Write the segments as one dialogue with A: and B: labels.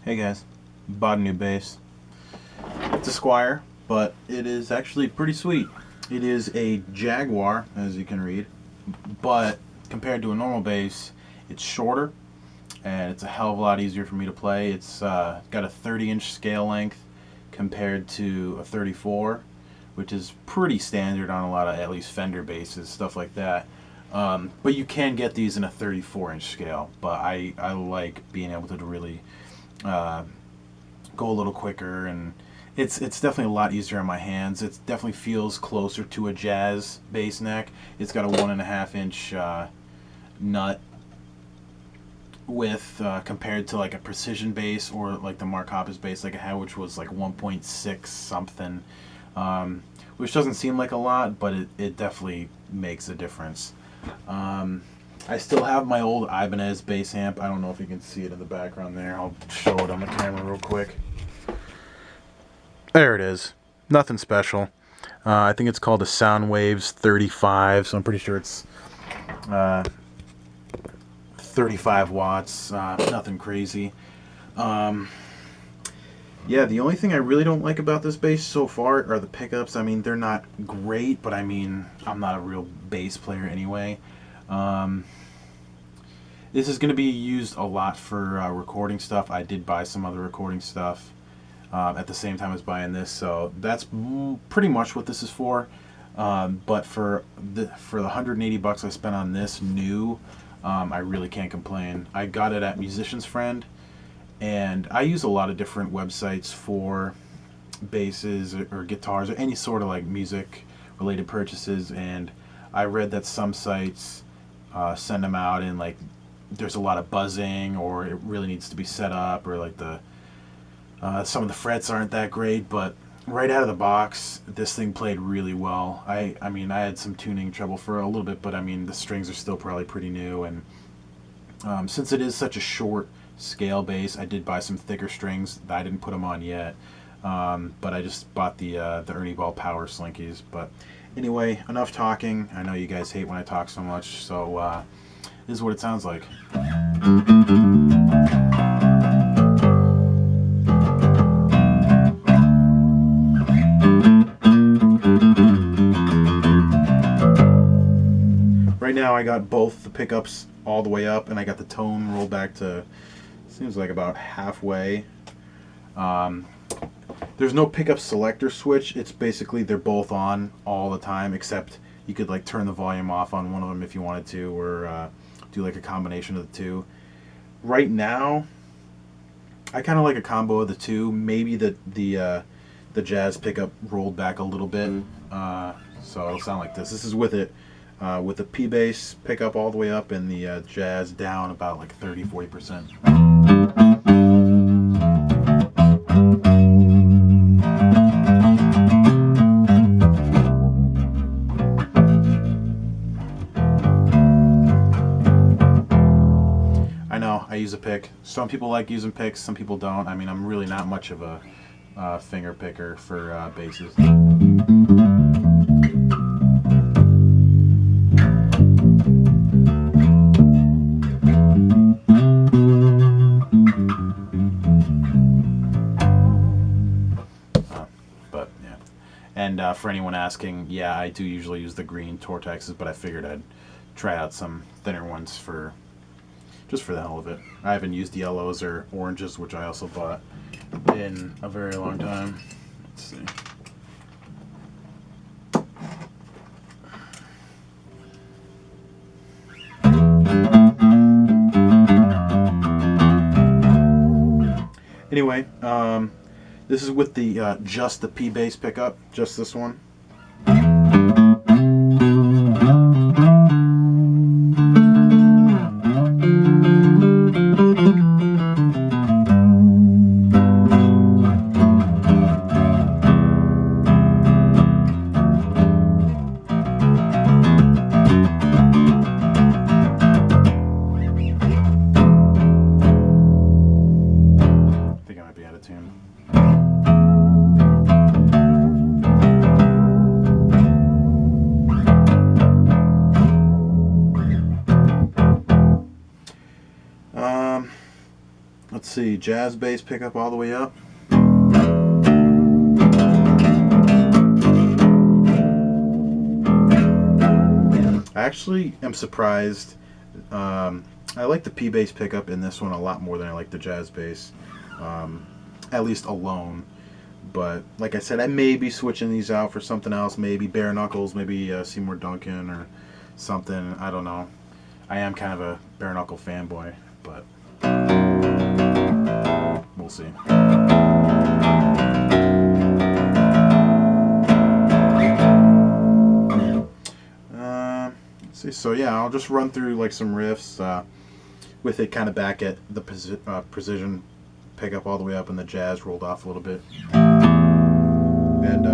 A: Hey guys, bought a new bass. It's a Squier, but it is actually pretty sweet. It is a Jaguar, as you can read, but compared to a normal bass, it's shorter and it's a hell of a lot easier for me to play. It's got a 30-inch scale length compared to a 34, which is pretty standard on a lot of at least Fender basses, stuff like that. But you can get these in a 34-inch scale, but I like being able to really go a little quicker, and it's definitely a lot easier on my hands. It definitely feels closer to a jazz bass neck. It's got a 1.5-inch nut width compared to like a precision bass or like the Mark Hoppus bass like I had, which was like 1.6 something, which doesn't seem like a lot, but it definitely makes a difference. I still have my old Ibanez bass amp. I don't know if you can see it in the background there. I'll show it on the camera real quick. There it is. Nothing special. I think it's called a Soundwaves 35, so I'm pretty sure it's 35 watts. Nothing crazy. Yeah, the only thing I really don't like about this bass so far are the pickups. I mean, they're not great, but I mean, I'm not a real bass player anyway. This is going to be used a lot for recording stuff. I did buy some other recording stuff at the same time as buying this, so that's pretty much what this is for. But for the $180 I spent on this new, I really can't complain. I got it at Musician's Friend, and I use a lot of different websites for basses or guitars or any sort of like music related purchases, and I read that some sites send them out and like there's a lot of buzzing, or it really needs to be set up, or like the some of the frets aren't that great. But right out of the box, this thing played really well. I mean, I had some tuning trouble for a little bit, but I mean, the strings are still probably pretty new, and since it is such a short scale bass, I did buy some thicker strings. I didn't put them on yet, but I just bought the Ernie Ball Power Slinkies. But anyway, enough talking. I know you guys hate when I talk so much, so this is what it sounds like. Right now I got both the pickups all the way up, and I got the tone rolled back to, seems like about halfway. There's no pickup selector switch. It's basically they're both on all the time, except you could like turn the volume off on one of them if you wanted to, or do like a combination of the two. Right now, I kind of like a combo of the two. Maybe the jazz pickup rolled back a little bit, so it'll sound like this. This is with it, with the P bass pickup all the way up and the jazz down about like 30-40%. I use a pick. Some people like using picks, some people don't. I mean, I'm really not much of a finger picker for basses. But yeah. And for anyone asking, yeah, I do usually use the green Tortexes, but I figured I'd try out some thinner ones for just for the hell of it. I haven't used yellows or oranges, which I also bought, in a very long time. Let's see. Anyway, this is with the just the P bass pickup, just this one. Let's see, jazz bass pickup all the way up. I actually am surprised. I like the P bass pickup in this one a lot more than I like the jazz bass, at least alone. But like I said, I may be switching these out for something else. Maybe bare knuckles, maybe Seymour Duncan or something. I don't know. I am kind of a bare knuckle fanboy, but we'll see. Let's see. So yeah, I'll just run through like some riffs with it kind of back at the precision pickup all the way up, and the jazz rolled off a little bit. And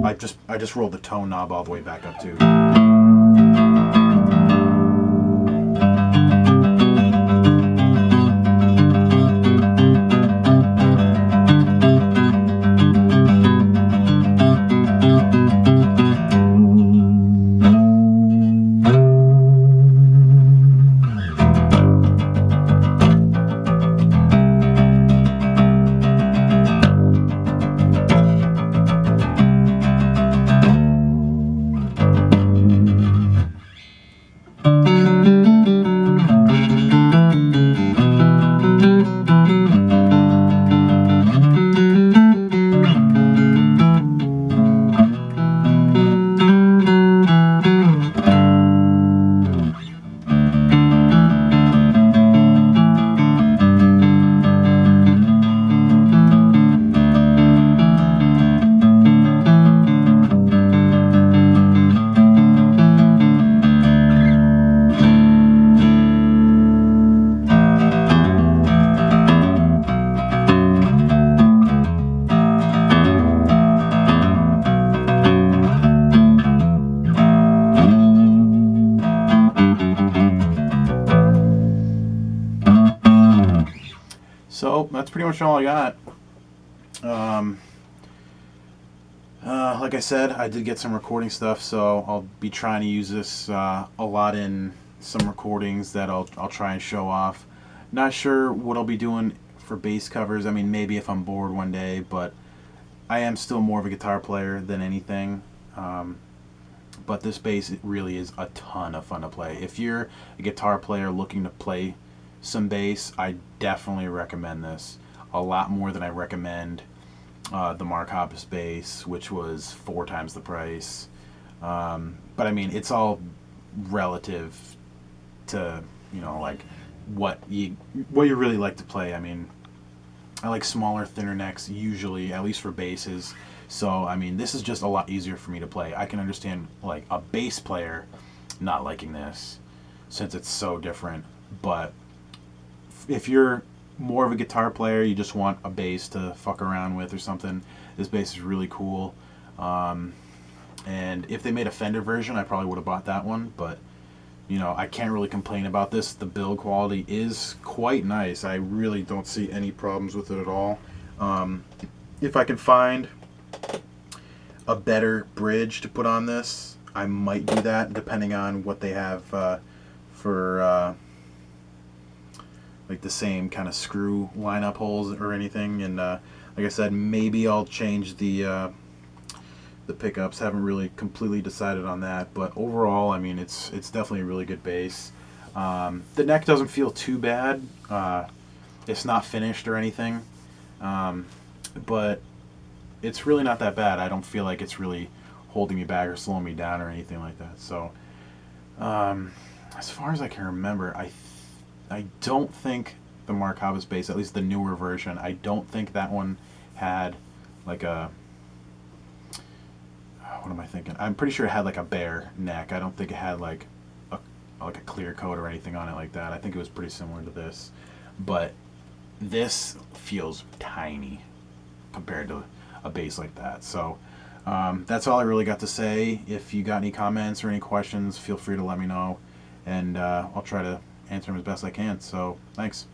A: I just rolled the tone knob all the way back up too. So that's pretty much all I got. Like I said, I did get some recording stuff, so I'll be trying to use this a lot in some recordings that I'll try and show off. Not sure what I'll be doing for bass covers. I mean, maybe if I'm bored one day, but I am still more of a guitar player than anything. But this bass, it really is a ton of fun to play. If you're a guitar player looking to play some bass, I definitely recommend this a lot more than I recommend the Mark Hoppus bass, which was 4 times the price. But I mean, it's all relative to, you know, like what you really like to play. I mean, I like smaller, thinner necks usually, at least for basses. So I mean, this is just a lot easier for me to play. I can understand like a bass player not liking this since it's so different. But if you're more of a guitar player, you just want a bass to fuck around with or something, this bass is really cool. And if they made a Fender version, I probably would have bought that one, but you know, I can't really complain about this. The build quality is quite nice. I really don't see any problems with it at all. If I can find a better bridge to put on this, I might do that, depending on what they have for like the same kind of screw lineup holes or anything. And like I said, maybe I'll change the pickups. Haven't really completely decided on that, but overall, I mean, it's definitely a really good bass. The neck doesn't feel too bad. It's not finished or anything, but it's really not that bad. I don't feel like it's really holding me back or slowing me down or anything like that. So as far as I can remember, I don't think the Mark Hoppus bass, at least the newer version, I don't think that one had like a, what am I thinking? I'm pretty sure it had like a bare neck. I don't think it had like a clear coat or anything on it like that. I think it was pretty similar to this, but this feels tiny compared to a bass like that. So that's all I really got to say. If you got any comments or any questions, feel free to let me know, and I'll try to answer them as best I can. So thanks.